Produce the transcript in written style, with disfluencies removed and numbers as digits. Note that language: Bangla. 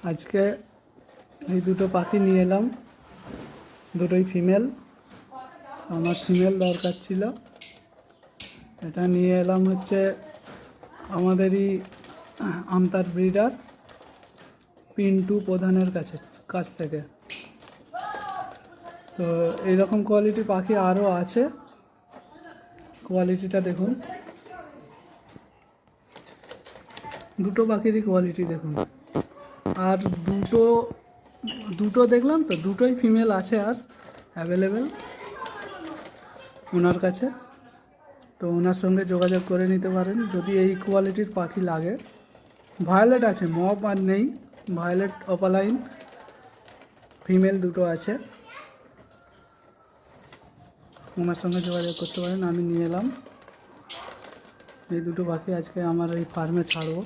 আজকে এই দুটো পাখি নিয়ে এলাম, দুটোই ফিমেল। আমার ফিমেল দরকার ছিল, এটা নিয়ে এলাম হচ্ছে আমাদেরই আমতার ব্রিডার পিন্টু প্রধানের কাছ থেকে। তো এইরকম কোয়ালিটি পাখি আরও আছে, কোয়ালিটিটা দেখুন, দুটো পাখিরই কোয়ালিটি দেখুন। আর দুটো দেখলাম তো, দুটোই ফিমেল আছে আর অ্যাভেলেবেল ওনার কাছে। তো ওনার সঙ্গে যোগাযোগ করে নিতে পারেন যদি এই কোয়ালিটির পাখি লাগে। ভায়োলেট আছে, মব আর নেই, ভায়োলেট অপালাইন ফিমেল দুটো আছে, ওনার সঙ্গে যোগাযোগ করতে পারেন। আমি নিয়ে এলাম এই দুটো পাখি, আজকে আমার এই ফার্মে ছাড়বো।